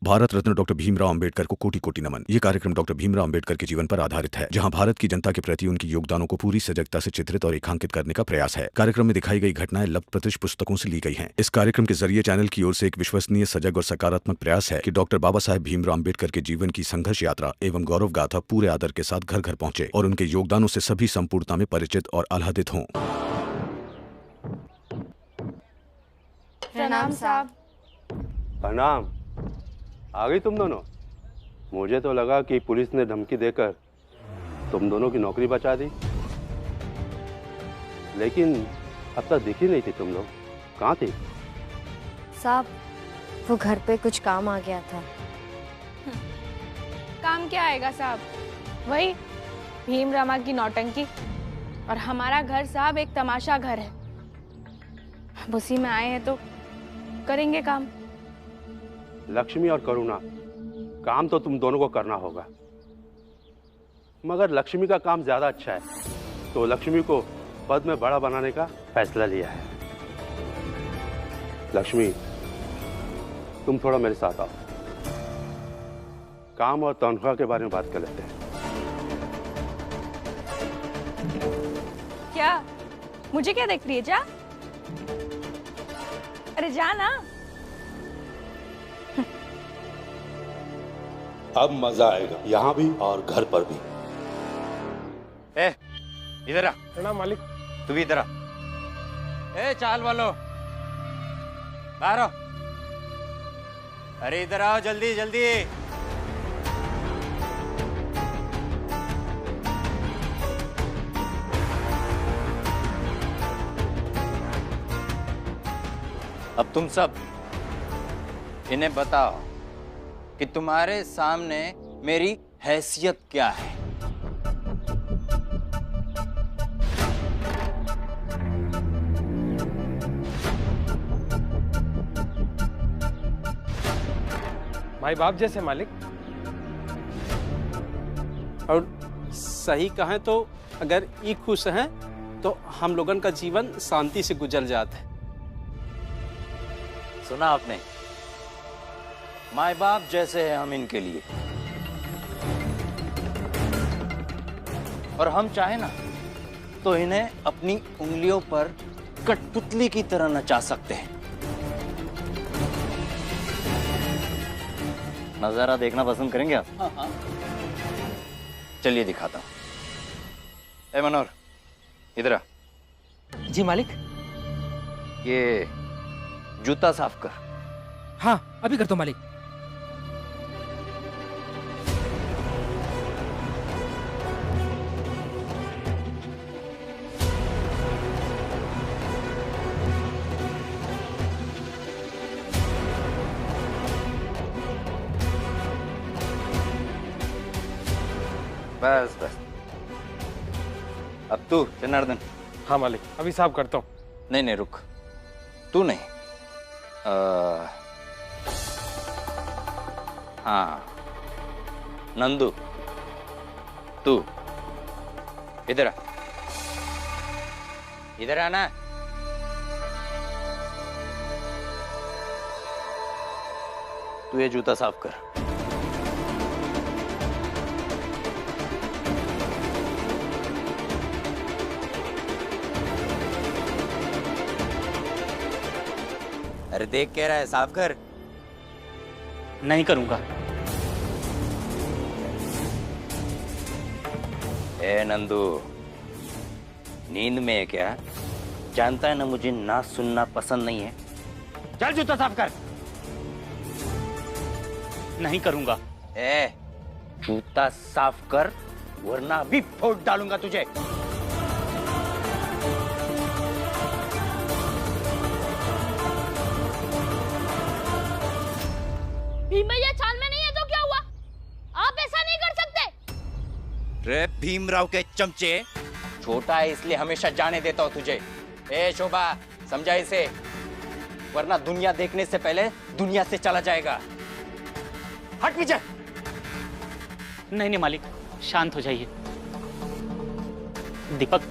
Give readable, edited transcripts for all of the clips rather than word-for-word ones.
Bharat Ratna doctor Bhimrao Ambedkar को कोटि कोटि नमन। ये कार्यक्रम डॉक्टर भीमराव अंबेडकर के जीवन पर आधारित है, जहां भारत की जनता के प्रति उनके योगदानों को पूरी सजगता से चित्रित और रेखांकित करने का प्रयास है। कार्यक्रम में दिखाई गई घटनाएं लब्ध प्रतिष्ठ पुस्तकों से ली गई हैं। इस कार्यक्रम के जरिए चैनल की ओर से एक विश्वसनीय, सजग और सकारात्मक प्रयास है कि डॉक्टर बाबा साहेब भीमराव अंबेडकर के जीवन की संघर्ष यात्रा एवं गौरव गाथा पूरे आदर के साथ घर घर पहुंचे और उनके योगदानों से सभी संपूर्णता में परिचित और आह्लादित हों। प्रणाम साहब। प्रणाम। आ गई तुम दोनों? मुझे तो लगा कि पुलिस ने धमकी देकर तुम दोनों की नौकरी बचा दी, लेकिन अब तक दिखी नहीं थी तुम लोग। कहाँ थी? साहब, वो घर पे कुछ काम आ गया था। काम क्या आएगा साहब? वही भीम रमा की नौटंकी। और हमारा घर साहब एक तमाशा घर है। अब उसी में आए हैं तो करेंगे काम। लक्ष्मी और करुणा, काम तो तुम दोनों को करना होगा, मगर लक्ष्मी का काम ज्यादा अच्छा है, तो लक्ष्मी को पद में बड़ा बनाने का फैसला लिया है। लक्ष्मी, तुम थोड़ा मेरे साथ आओ, काम और तनख्वाह के बारे में बात कर लेते हैं। क्या? मुझे क्या देख रही है? जा, अरे जा ना। अब मजा आएगा, यहाँ भी और घर पर भी। इधर आ। प्रणाम मालिक। तू भी इधर आ। चाल वालो, बाहर आओ। अरे इधर आओ, जल्दी जल्दी। अब तुम सब इन्हें बताओ कि तुम्हारे सामने मेरी हैसियत क्या है। भाई बाप जैसे मालिक। और सही कहें तो अगर ये खुश हैं तो हम लोगन का जीवन शांति से गुजर जाता है। सुना आपने? माँ बाप जैसे हैं हम इनके लिए, और हम चाहे ना तो इन्हें अपनी उंगलियों पर कठपुतली की तरह नचा सकते हैं। नजारा देखना पसंद करेंगे आप? हाँ। चलिए दिखाता हूं। ए मनोहर, इधर आ। जी मालिक। ये जूता साफ कर। हाँ, अभी करता हूं मालिक। बस बस। अब तू जनार्दन। हाँ मालिक, अभी साफ करता हूँ। नहीं नहीं, रुक। तू नहीं। हाँ, नंदू, तू इधर आ। इधर आना। तू ये जूता साफ कर। अरे देख क्या रहा है, साफ कर। नहीं करूंगा। ए नंदू, नींद में है क्या? जानता है ना मुझे ना सुनना पसंद नहीं है। चल जूता साफ कर। नहीं करूंगा। ए, जूता साफ कर वरना अभी फोड़ डालूंगा तुझे। भीम भैया चाल में नहीं है तो क्या हुआ? आप ऐसा नहीं कर सकते। रे भीमराव के चमचे, छोटा है इसलिए हमेशा जाने देता हूं तुझे। ए शोभा, समझा इसे, वरना दुनिया देखने से पहले दुनिया से चला जाएगा। हट पीछे। नहीं नहीं मालिक, शांत हो जाइए। दीपक,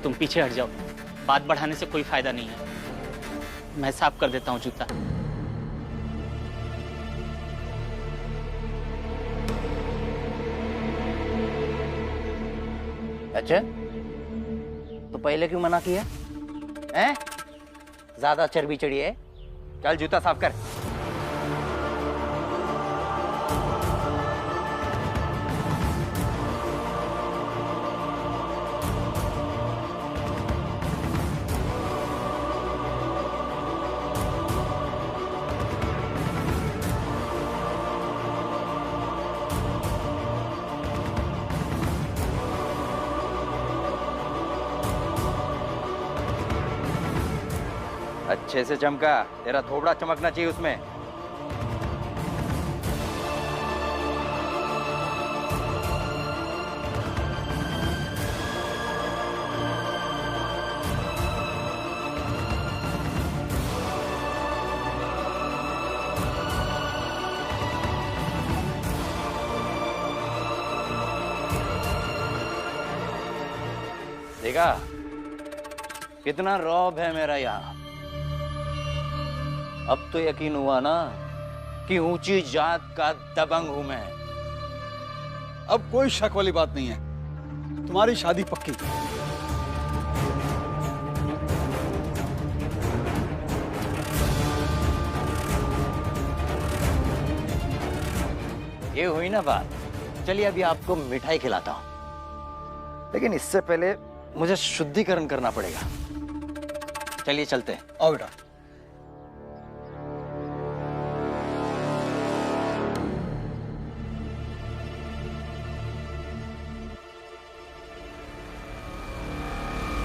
तुम पीछे हट जाओ, बात बढ़ाने से कोई फायदा नहीं है। मैं साफ कर देता हूँ जूता। अच्छा, तो पहले क्यों मना किया? हैं? ज्यादा चर्बी चढ़ी है। चल जूता साफ कर। अच्छे से चमका, तेरा थोबड़ा चमकना चाहिए उसमें। देखा कितना रौब है मेरा यहाँ। अब तो यकीन हुआ ना कि ऊंची जात का दबंग हूं मैं। अब कोई शक वाली बात नहीं है, तुम्हारी शादी पक्की। ये हुई ना बात। चलिए अभी आपको मिठाई खिलाता हूं, लेकिन इससे पहले मुझे शुद्धिकरण करना पड़ेगा। चलिए चलते हैं। आओ बेटा।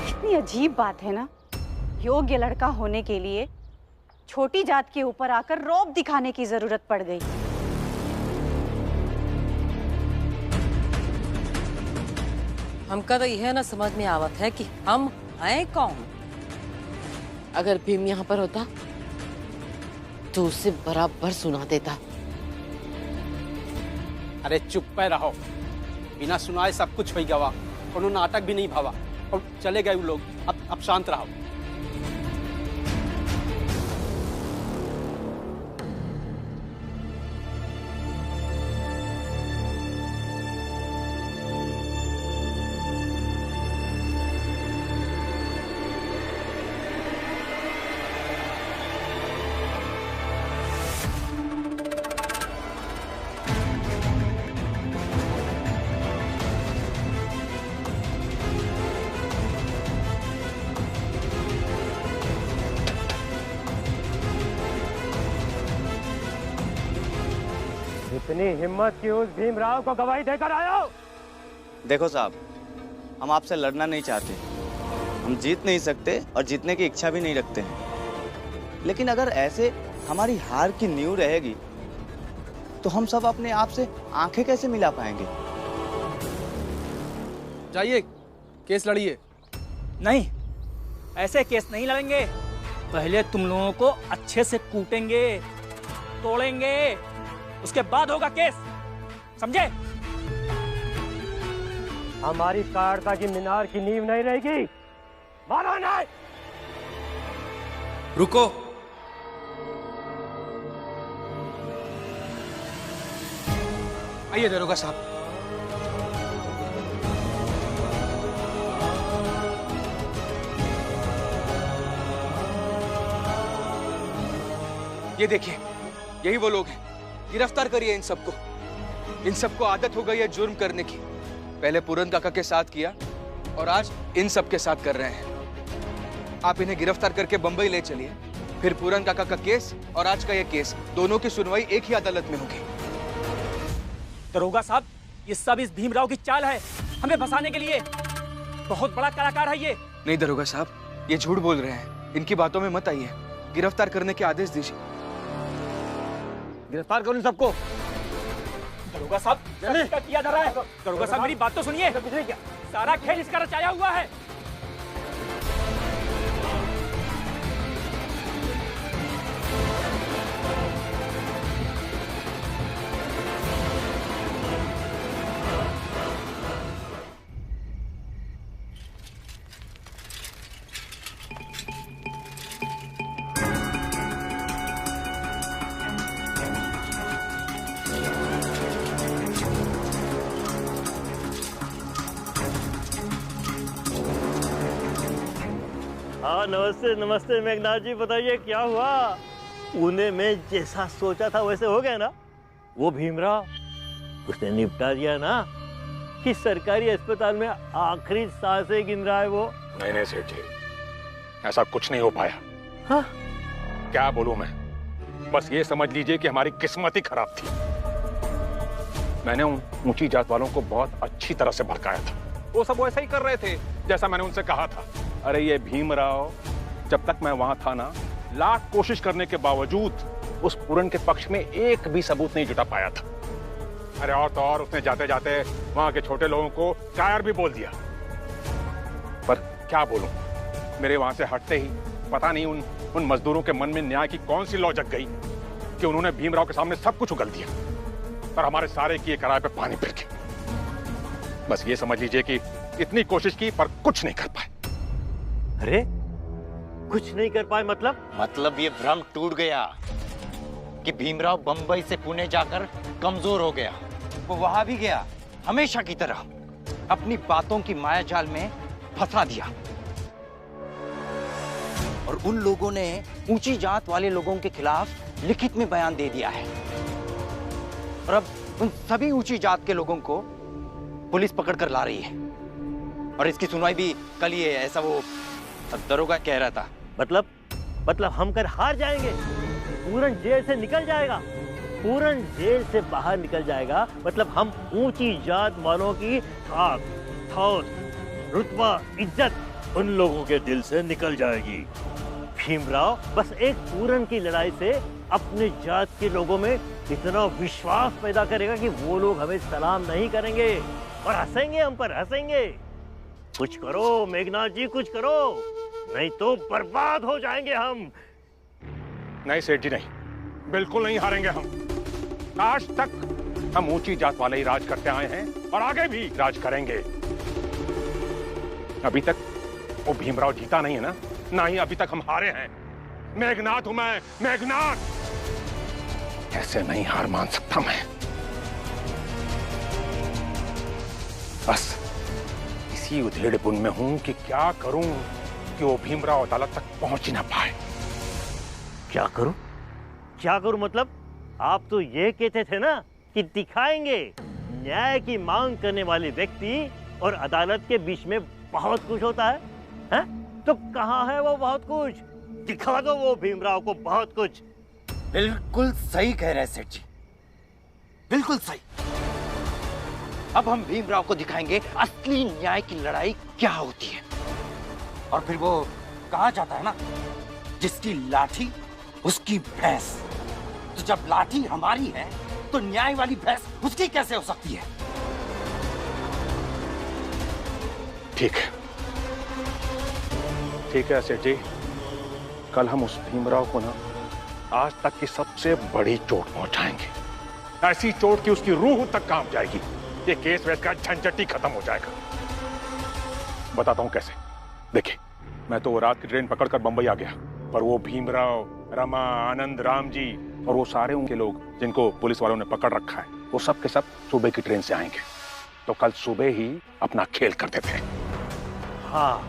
कितनी अजीब बात है ना, योग्य लड़का होने के लिए छोटी जात के ऊपर आकर रौब दिखाने की जरूरत पड़ गई। हमका तो यह ना समझ में आवत है कि हम हैं कौन। अगर भीम यहाँ पर होता तो उसे बराबर सुना देता। अरे चुप पे रहो, बिना सुनाए सब कुछ हो गवा। कोनो नाटक भी नहीं भावा और चले गए वो लोग। अब शांत रहो। इतनी हिम्मत की उस भीमराव को गवाही देकर आयो। देखो साहब, हम आपसे लड़ना नहीं चाहते, हम जीत नहीं सकते और जीतने की इच्छा भी नहीं रखते हैं। लेकिन अगर ऐसे हमारी हार की नींव रहेगी तो हम सब अपने आप से आंखें कैसे मिला पाएंगे? जाइए केस लड़िए। नहीं, ऐसे केस नहीं लड़ेंगे। पहले तुम लोगों को अच्छे से कूटेंगे, तोड़ेंगे, उसके बाद होगा केस, समझे? हमारी कारता की मीनार की नींव नहीं रहेगी। मानो नहीं। रुको। आइए दरोगा साहब। ये देखिए, यही वो लोग हैं। गिरफ्तार करिए इन सबको। इन सबको आदत हो गई है जुर्म करने की। पहले पूरन काका के साथ किया और आज इन सब के साथ कर रहे हैं। आप इन्हें गिरफ्तार करके बंबई ले चलिए। फिर पूरन काका का केस और आज का ये केस, दोनों की सुनवाई एक ही अदालत में होगी। दरोगा साहब, ये सब इस भीमराव की चाल है, हमें फंसाने के लिए। बहुत बड़ा कलाकार है ये। नहीं दरोगा साहब, ये झूठ बोल रहे हैं। इनकी बातों में मत आइए। गिरफ्तार करने के आदेश दीजिए। गिरफ्तार करो सबको। दरोगा साहब, क्या किया जा रहा है? दरोगा साहब, मेरी बात तो सुनिए। सारा खेल इसका रचाया हुआ है। नमस्ते नमस्ते मेघनाथ जी, बताइए क्या हुआ? पुणे में जैसा सोचा था वैसे हो गया ना? वो भीमराव उसने निपटा दिया ना कि सरकारी अस्पताल में आखिरी सांसें गिन रहा है वो? नहीं नहीं सेठ जी, ऐसा कुछ नहीं हो पाया। हाँ? क्या बोलूं मैं, बस ये समझ लीजिए कि हमारी किस्मत ही खराब थी। मैंने उन ऊंची जात वालों को बहुत अच्छी तरह से भड़काया था। वो सब वैसा ही कर रहे थे जैसा मैंने उनसे कहा था। अरे ये भीमराव जब तक मैं वहां था ना, लाख कोशिश करने के बावजूद उस पूरन के पक्ष में एक भी सबूत नहीं जुटा पाया था। अरे और तो और उसने जाते जाते वहां के छोटे लोगों को कायर भी बोल दिया। पर क्या बोलूं, मेरे वहां से हटते ही पता नहीं उन मजदूरों के मन में न्याय की कौन सी लौ जग गई कि उन्होंने भीमराव के सामने सब कुछ उगल दिया और हमारे सारे किए कराए पे पानी फिर के। बस ये समझ लीजिए कि इतनी कोशिश की पर कुछ नहीं कर पाए। अरे कुछ नहीं कर पाए मतलब ये भ्रम टूट गया कि भीमराव बंबई से पुणे जाकर कमजोर हो गया। वो वहां भी गया हमेशा की तरह, अपनी बातों की माया जाल में फंसा दिया और उन लोगों ने ऊंची जात वाले लोगों के खिलाफ लिखित में बयान दे दिया है और अब उन सभी ऊंची जात के लोगों को पुलिस पकड़ कर ला रही है और इसकी सुनवाई भी कल ही है, ऐसा वो दरोगा कह रहा था। मतलब हम कर हार जाएंगे? पूरन जेल से निकल जाएगा? पूरन जेल से बाहर निकल जाएगा मतलब हम ऊंची जात वालों की थाक थौस रुतबा इज्जत उन लोगों के दिल से निकल जाएगी। भीमराव बस एक पूरन की लड़ाई से अपने जात के लोगों में इतना विश्वास पैदा करेगा कि वो लोग हमें सलाम नहीं करेंगे और हंसेंगे, हम पर हंसेंगे। कुछ करो मेघनाथ जी, कुछ करो, नहीं तो बर्बाद हो जाएंगे हम। नहीं सेठ जी नहीं, बिल्कुल नहीं हारेंगे हम। आज तक हम ऊंची जात वाले ही राज करते आए हैं और आगे भी राज करेंगे। अभी तक वो भीमराव जीता नहीं है ना, ना ही अभी तक हम हारे हैं। मेघनाथ हूं मैं, मेघनाथ। ऐसे नहीं हार मान सकता मैं। बस इसी उधेड़पुन में हूं कि क्या करूं कि वो भीमराव अदालत तक पहुंच ही ना पाए। क्या करूं? क्या करूं मतलब? आप तो ये कहते थे ना कि दिखाएंगे न्याय की मांग करने वाले व्यक्ति और अदालत के बीच में बहुत कुछ होता है, हैं? तो कहाँ है वो बहुत कुछ? दिखा दो वो भीमराव को बहुत कुछ। बिल्कुल सही कह रहे हैं सेठ जी, बिल्कुल सही। अब हम भीमराव को दिखाएंगे असली न्याय की लड़ाई क्या होती है। और फिर वो कहा जाता है ना, जिसकी लाठी उसकी भैंस। तो जब लाठी हमारी है तो न्याय वाली भैंस उसकी कैसे हो सकती है? ठीक है, ठीक है सेठ जी, कल हम उस भीमराव को ना आज तक की सबसे बड़ी चोट पहुंचाएंगे। ऐसी चोट कि उसकी रूह तक कांप जाएगी। ये केस वेस का झंझट ही खत्म हो जाएगा। बताता हूं कैसे। देखिए, मैं तो रात की ट्रेन पकड़कर बंबई आ गया, पर वो भीमराव, रमा, आनंद, राम जी और वो सारे उनके लोग जिनको पुलिस वालों ने पकड़ रखा है, वो सब के सब सुबह की ट्रेन से आएंगे। तो कल सुबह ही अपना खेल करते थे। हाँ,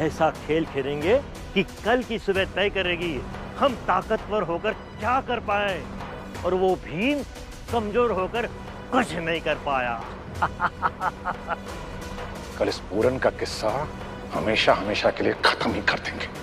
ऐसा खेल खेलेंगे कि कल की सुबह तय करेगी हम ताकतवर होकर क्या कर पाए और वो भीम कमजोर होकर कुछ नहीं कर पाया। कल इस पूरन का किस्सा हमेशा हमेशा के लिए खत्म ही कर देंगे।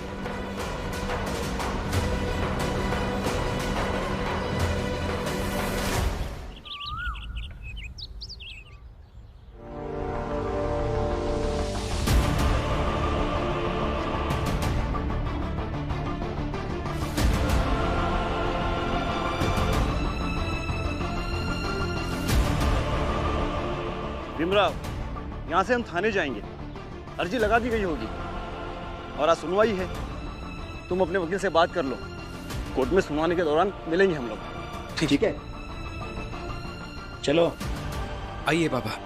भीमराव, यहाँ से हम थाने जाएंगे, अर्जी लगा दी गई होगी और आज सुनवाई है। तुम अपने वकील से बात कर लो, कोर्ट में सुनवाने के दौरान मिलेंगे हम लोग। ठीक है, चलो आइए बाबा।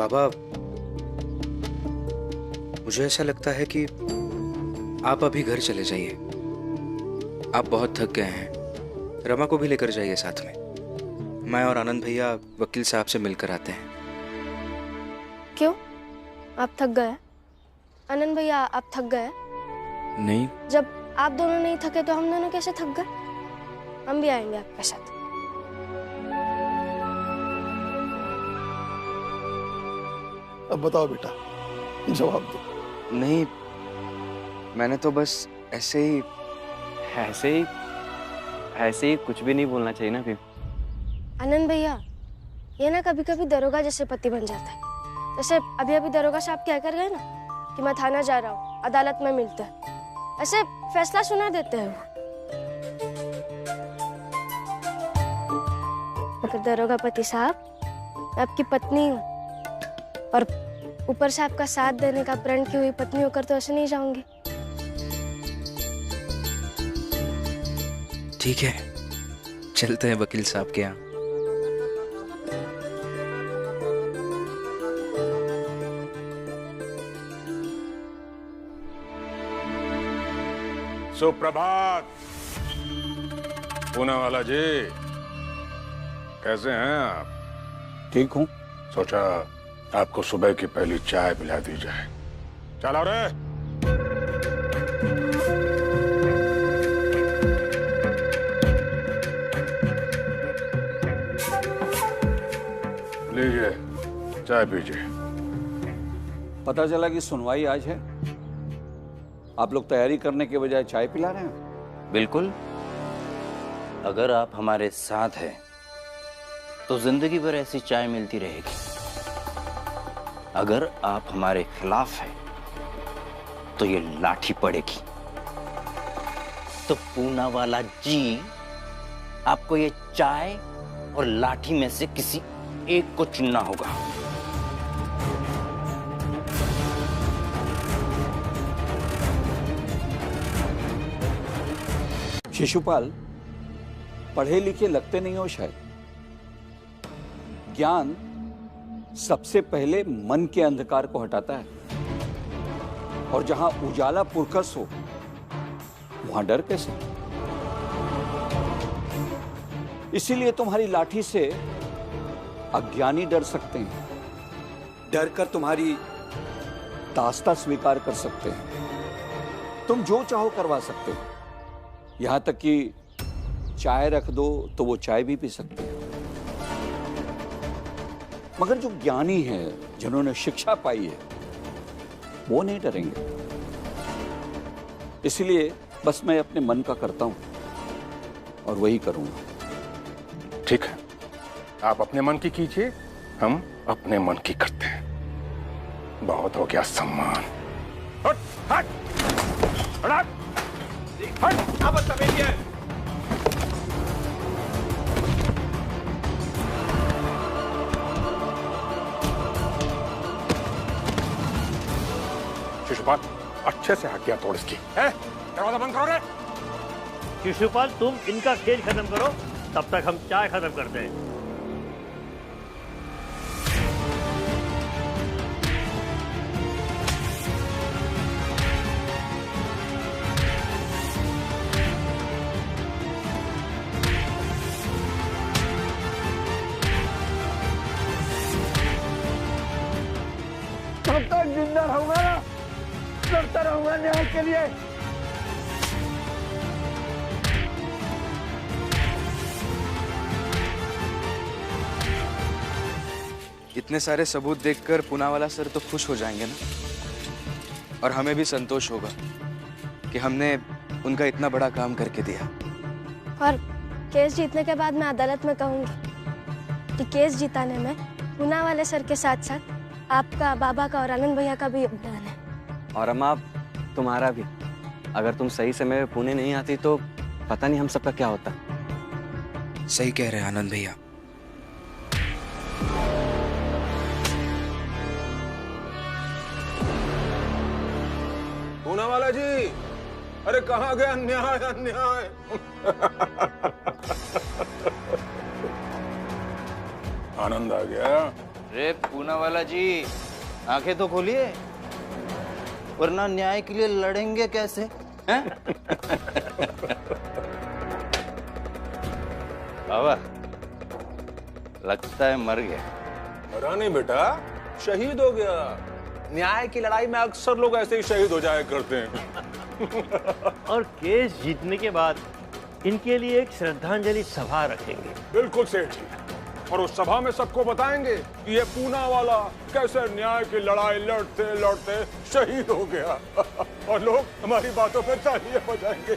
बाबा, मुझे ऐसा लगता है कि आप अभी घर चले जाइए। आप बहुत थक गए हैं। रमा को भी लेकर जाइए साथ में। मैं और आनंद भैया वकील साहब से मिलकर आते हैं। क्यों, आप थक गए? आनंद भैया, आप थक गए? नहीं। जब आप दोनों नहीं थके तो हम दोनों कैसे थक गए? हम भी आएंगे आपके साथ। अब बताओ बेटा, जवाब दो। नहीं, मैंने तो बस ऐसे ही कुछ भी नहीं बोलना चाहिए ना भीम। आनंद भैया, ये ना कभी कभी दरोगा जैसे पति बन जाता है। जैसे अभी अभी दरोगा साहब कह कर गए ना कि मैं थाना जा रहा हूँ, अदालत में मिलते हैं, ऐसे फैसला सुना देते हैं वो। मगर दरोगा पति साहब, मैं आपकी पत्नी हूँ और ऊपर से आपका साथ देने का प्रण की हुई पत्नी होकर तो ऐसे नहीं जाऊंगी। ठीक है, चलते हैं वकील साहब के यहाँ। सुप्रभात पूनावाला जी, कैसे हैं आप? ठीक हूँ। सोचा आपको सुबह की पहली चाय पिला दी जाए। चलो रे। लीजिए, चाय पीजिए। पता चला कि सुनवाई आज है। आप लोग तैयारी करने के बजाय चाय पिला रहे हैं। बिल्कुल, अगर आप हमारे साथ हैं तो जिंदगी भर ऐसी चाय मिलती रहेगी। अगर आप हमारे खिलाफ हैं तो ये लाठी पड़ेगी। तो पूनावाला जी, आपको ये चाय और लाठी में से किसी एक को चुनना होगा। शिशुपाल, पढ़े लिखे लगते नहीं हो शायद। ज्ञान सबसे पहले मन के अंधकार को हटाता है, और जहां उजाला पुरकस हो वहां डर कैसे? इसीलिए तुम्हारी लाठी से अज्ञानी डर सकते हैं, डर कर तुम्हारी दास्ता स्वीकार कर सकते हैं। तुम जो चाहो करवा सकते हो, यहां तक कि चाय रख दो तो वो चाय भी पी सकते हैं। मगर जो ज्ञानी है, जिन्होंने शिक्षा पाई है, वो नहीं डरेंगे। इसलिए बस मैं अपने मन का करता हूं और वही करूंगा। ठीक है, आप अपने मन की कीजिए, हम अपने मन की करते हैं। बहुत हो गया सम्मान। हट, हट, हट, हट, अब तमीज़ है। शिशुपाल, अच्छे से हड्डियां तोड़ इसकी। दरवाजा बंद करो रे। शिशुपाल, तुम इनका खेल खत्म करो, तब तक हम चाय खत्म करते हैं। तब तक जिंदा रहूंगा ना, लड़ता रहूंगा न्याय के लिए। इतने सारे सबूत देखकर पूनावाला सर तो खुश हो जाएंगे ना, और हमें भी संतोष होगा कि हमने उनका इतना बड़ा काम करके दिया। और केस जीतने के बाद मैं अदालत में कहूंगी कि केस जिताने में पूनावाले सर के साथ साथ आपका, बाबा का और आनंद भैया का भी योगदान है। और अम्मा, तुम्हारा भी। अगर तुम सही समय में पुणे नहीं आती तो पता नहीं हम सबका क्या होता। सही कह रहे हैं आनंद भैया। पूनावाला जी, अरे कहाँ गया अन्याय, अन्याय। आनंद आ गया। अरे पूनावाला जी, आंखें तो खोलिए, वरना न्याय के लिए लड़ेंगे कैसे हैं? बाबा, लगता है मर गया। मरा नहीं बेटा, शहीद हो गया। न्याय की लड़ाई में अक्सर लोग ऐसे ही शहीद हो जाया करते हैं। और केस जीतने के बाद इनके लिए एक श्रद्धांजलि सभा रखेंगे। बिल्कुल सेठ जी, और उस सभा में सबको बताएंगे कि ये पूनावाला कैसे न्याय की लड़ाई लड़ते लड़ते शहीद हो गया। और लोग हमारी बातों पे तालियां बजाएंगे।